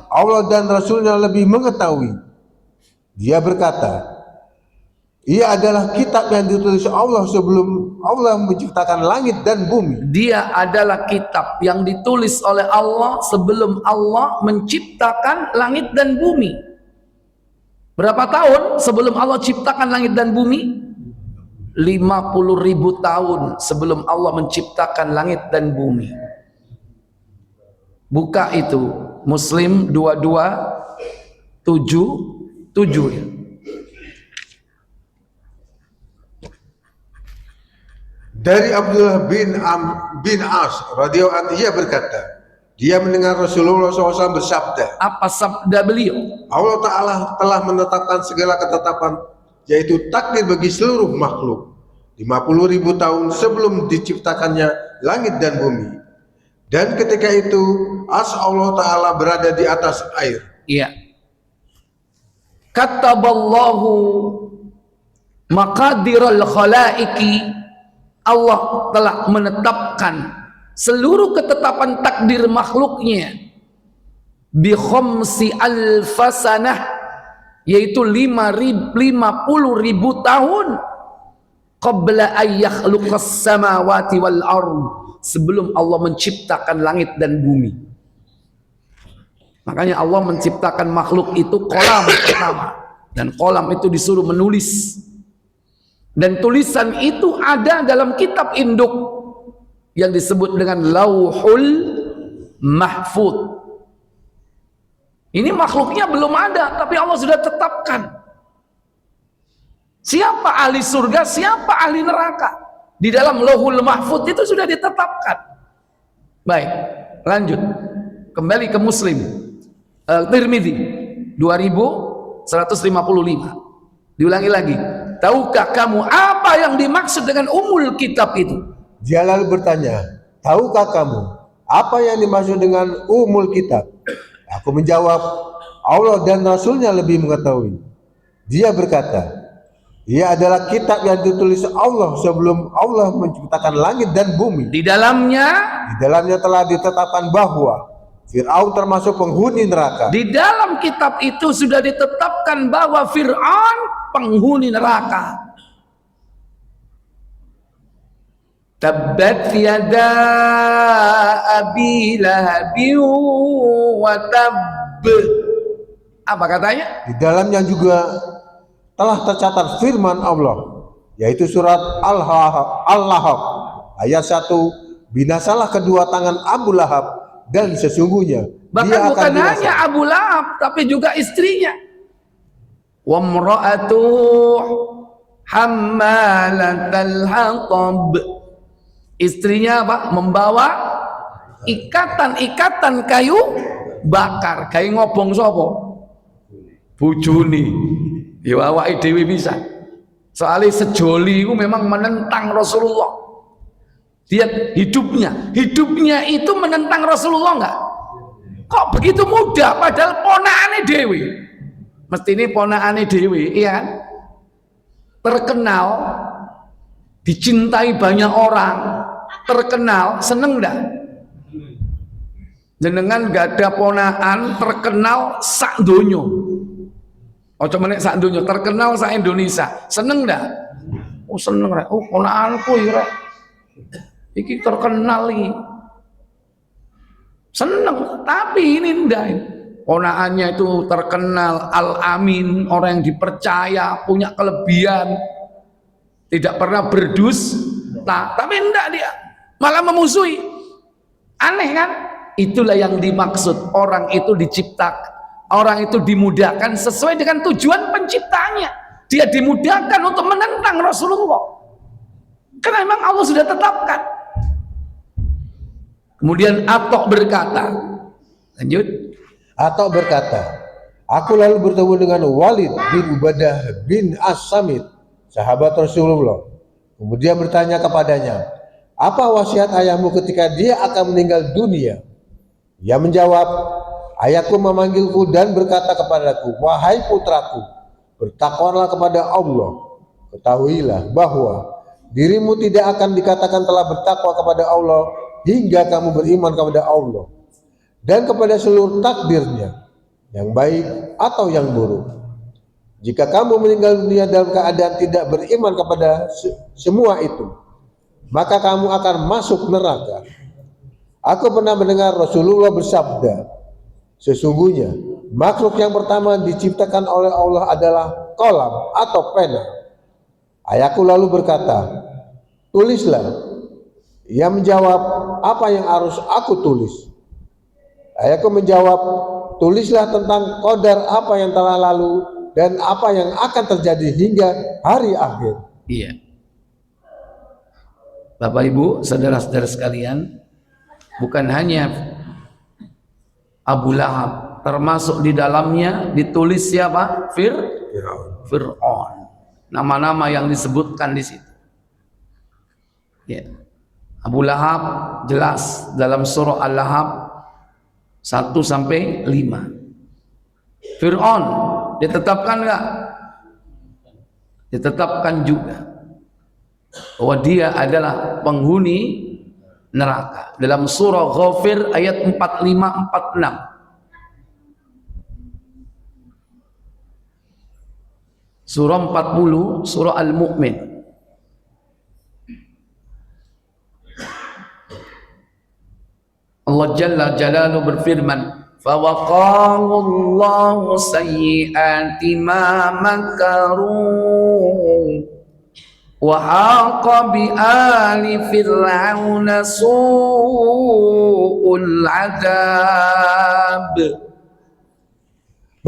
"Allah dan Rasulnya lebih mengetahui." Dia berkata, "Ia adalah kitab yang ditulis Allah sebelum Allah menciptakan langit dan bumi." Dia adalah kitab yang ditulis oleh Allah sebelum Allah menciptakan langit dan bumi. Berapa tahun sebelum Allah ciptakan langit dan bumi? 50.000 tahun sebelum Allah menciptakan langit dan bumi. Buka itu Muslim 22:7 ya. Dari Abdullah bin As radhiyallahu anhu, ia berkata, dia mendengar Rasulullah SAW bersabda, Apa sabda beliau? Allah Ta'ala telah menetapkan segala ketetapan, yaitu takdir bagi seluruh makhluk 50.000 tahun sebelum diciptakannya langit dan bumi. Dan ketika itu Allah Ta'ala berada di atas air. Iya. Kataballahu maqadiral khalaiki. Allah telah menetapkan seluruh ketetapan takdir makhluknya bi khamsi alfasanah, yaitu 50.000 tahun qabla ayyakhluqas samawati wal ard, sebelum Allah menciptakan langit dan bumi. Makanya Allah menciptakan makhluk itu kolam pertama, dan kolam itu disuruh menulis, dan tulisan itu ada dalam kitab induk yang disebut dengan Lauhul Mahfuz. Ini makhluknya belum ada, tapi Allah sudah tetapkan siapa ahli surga, siapa ahli neraka. Di dalam Lauhul Mahfuz itu sudah ditetapkan. Baik, lanjut. Kembali ke Muslim, Tirmidzi 2155. Diulangi lagi. Tahukah kamu apa yang dimaksud dengan Ummul Kitab itu? Dia lalu bertanya, "Tahukah kamu apa yang dimaksud dengan Ummul Kitab?" Aku menjawab, Allah dan Rasulnya lebih mengetahui. Dia berkata, ia adalah kitab yang ditulis Allah sebelum Allah menciptakan langit dan bumi. Di dalamnya telah ditetapkan bahwa Fir'aun termasuk penghuni neraka. Di dalam kitab itu sudah ditetapkan bahwa Fir'aun penghuni neraka. Tabbat yada abi lahabin wa tabb. Apa katanya? Di dalamnya juga telah tercatat firman Allah, yaitu surat Al-Lahab ayat 1, binasalah kedua tangan Abu Lahab, dan sesungguhnya bahkan bukan hanya Abu Lahab tapi juga istrinya. Wa imra'atuh hammalatal hatab. Istrinya apa? Membawa ikatan-ikatan kayu bakar. Kayu ngobong sapa? Bojone. Ya awake dhewe bisa. Soalnya sejoli itu memang menentang Rasulullah. Lihat hidupnya itu menentang Rasulullah enggak? Kok begitu mudah padahal ponakane dewi. Mesti ini ponakane dewi, iya kan? Terkenal, dicintai banyak orang, terkenal, seneng enggak? Jenengan gak ada ponakan terkenal sak donya. Ojo meneh sak donya, terkenal sak Indonesia. Seneng enggak? Oh seneng rek. Oh ponakanku ya rek. Iki terkenal iki. Seneng, tapi ini ndak. Ponakannya itu terkenal, al-amin, orang yang dipercaya, punya kelebihan, tidak pernah berdusta, tapi enggak dia, malah memusuhi. Aneh kan? Itulah yang dimaksud, orang itu diciptakan, orang itu dimudahkan sesuai dengan tujuan penciptanya. Dia dimudahkan untuk menentang Rasulullah, karena memang Allah sudah tetapkan. Kemudian Atok berkata, lanjut. Atok berkata, aku lalu bertemu dengan Walid bin Ubadah bin As-Samit, sahabat Rasulullah. Kemudian bertanya kepadanya, apa wasiat ayahmu ketika dia akan meninggal dunia? Ia menjawab, ayahku memanggilku dan berkata kepadaku, wahai putraku, bertakwalah kepada Allah. Ketahuilah bahwa dirimu tidak akan dikatakan telah bertakwa kepada Allah hingga kamu beriman kepada Allah dan kepada seluruh takdirnya, yang baik atau yang buruk. Jika kamu meninggal dunia dalam keadaan tidak beriman kepada semua itu, maka kamu akan masuk neraka. Aku pernah mendengar Rasulullah bersabda, sesungguhnya makhluk yang pertama diciptakan oleh Allah adalah kolam atau pena. Ayahku lalu berkata, tulislah. Ia menjawab, apa yang harus aku tulis? Ayahku menjawab, tulislah tentang qadar apa yang telah lalu dan apa yang akan terjadi hingga hari akhir. Iya. Bapak Ibu, saudara-saudara sekalian, bukan hanya Abu Lahab, termasuk di dalamnya ditulis siapa? Fir'aun. Nama-nama yang disebutkan di situ. Ya. Abu Lahab jelas dalam surah Al-Lahab 1 sampai 5. Fir'aun ditetapkan enggak? Ditetapkan juga bahwa dia adalah penghuni neraka. Dalam surah Ghafir ayat 45-46. Surah 40, surah Al-Mu'min. Allah Jalla Jalaluhu berfirman, فَوَقَاهُ اللَّهُ سَيِّئَاتِ مَا مَكَرُوا وَحَاقَ بِآلِ فِرْعَوْنَ سُوءُ الْعَذَابِ.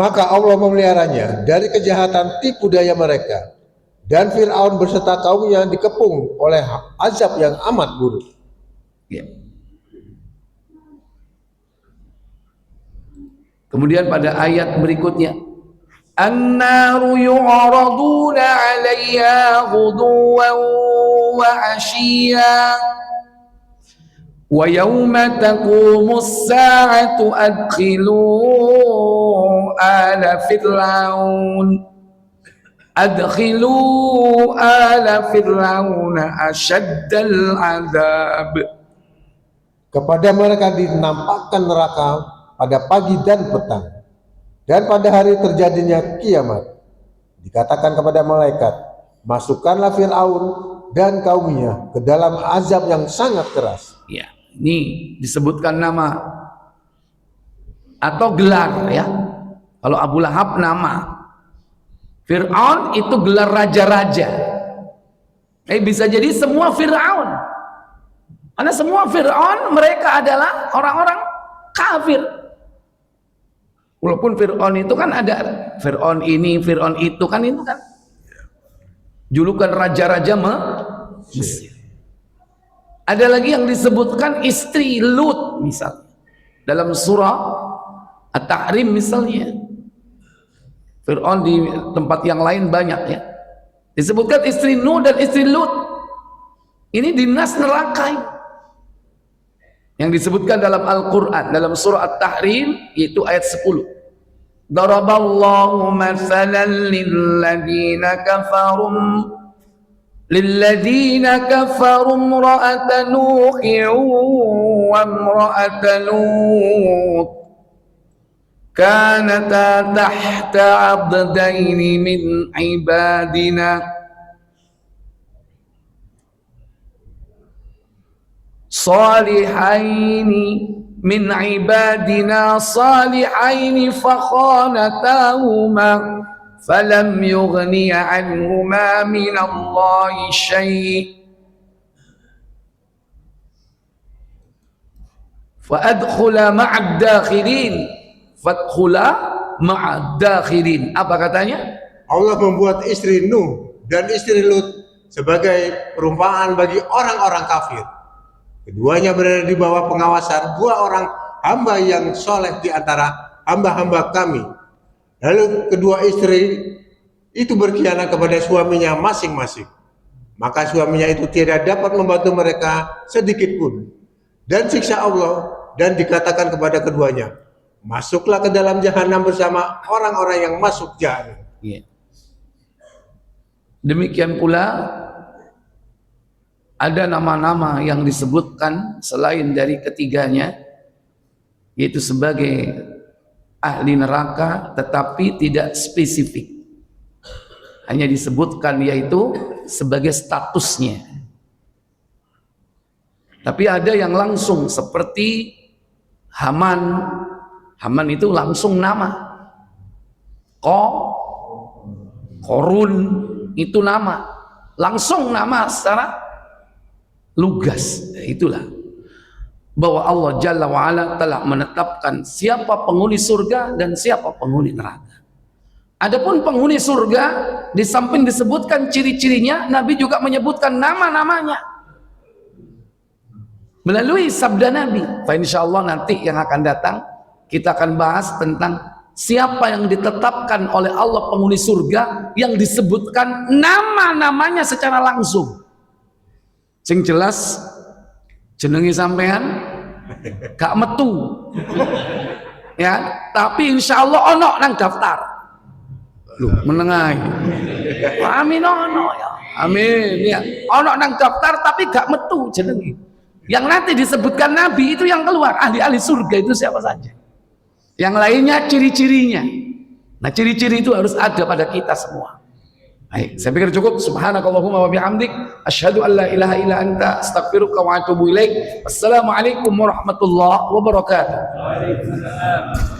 Maka Allah memeliharanya dari kejahatan tipu daya mereka, dan Fir'aun beserta kaumnya dikepung oleh azab yang amat buruk. Ya. Kemudian pada ayat berikutnya, An-naru yu'raduna 'alayha ghuduwan wa 'ashiyya wa yawma taqumus sa'atu adkhilu ala fir'aun ashaddal 'adzab. Kepada mereka dinampakkan neraka pada pagi dan petang, dan pada hari terjadinya kiamat. Dikatakan kepada malaikat, masukkanlah Fir'aun dan kaumnya ke dalam azab yang sangat keras. Ya, ini disebutkan nama atau gelar ya. Kalau Abu Lahab nama, Fir'aun itu gelar raja-raja. Bisa jadi semua Fir'aun, karena semua Fir'aun mereka adalah orang-orang kafir. Walaupun Fir'aun itu kan ada Fir'aun ini, Fir'aun itu kan julukan raja-raja Mesir. Ada lagi yang disebutkan istri Lut misalnya dalam surah At-Tahrim misalnya. Fir'aun di tempat yang lain banyak ya. Disebutkan istri Nuh dan istri Lut. Ini dinas neraka ini. Yang disebutkan dalam Al-Quran, dalam surah At-Tahrim, yaitu ayat 10. Daraballahu mathalan lilladzina kafaru imra'ata Nuhin wa imra'ata Lut kanata tahta 'abdaini min ibadina salihaini min ibadina salihaini fakhanatahuma falam yughniya anhuma min Allahi syai' fadkhula ma'ad dakhilin. Apa katanya? Allah membuat istri Nuh dan istri Lut sebagai perumpamaan bagi orang-orang kafir. Keduanya berada di bawah pengawasan dua orang hamba yang soleh di antara hamba-hamba kami. Lalu kedua istri itu berkhianat kepada suaminya masing-masing. Maka suaminya itu tidak dapat membantu mereka sedikit pun. Dan siksa Allah, dan dikatakan kepada keduanya, masuklah ke dalam jahanam bersama orang-orang yang masuk jahanam. Demikian pula ada nama-nama yang disebutkan selain dari ketiganya, yaitu sebagai ahli neraka, tetapi tidak spesifik, hanya disebutkan yaitu sebagai statusnya. Tapi ada yang langsung seperti Haman. Haman itu langsung nama. Korun itu nama, langsung nama secara lugas. Itulah bahwa Allah Jalla wa'ala telah menetapkan siapa penghuni surga dan siapa penghuni neraka. Adapun penghuni surga, di samping disebutkan ciri-cirinya, Nabi juga menyebutkan nama-namanya melalui sabda Nabi. Insyaallah nanti yang akan datang kita akan bahas tentang siapa yang ditetapkan oleh Allah penghuni surga, yang disebutkan nama-namanya secara langsung. Sing jelas jenengi sampean gak metu ya, tapi insyaallah ono nang daftar. Loh, menengai. Amin ono ya. Amin ya. Ono nang daftar tapi gak metu jenengi. Yang nanti disebutkan Nabi itu yang keluar, ahli-ahli surga itu siapa saja. Yang lainnya ciri-cirinya. Nah, ciri-ciri itu harus ada pada kita semua. Baik, saya pikir cukup. Subhanakallahumma wa bihamdik, asyhadu an la ilaha illa anta, astaghfiruka wa atubu ilaik. Wassalamualaikum warahmatullahi wabarakatuh. Waalaikumsalam.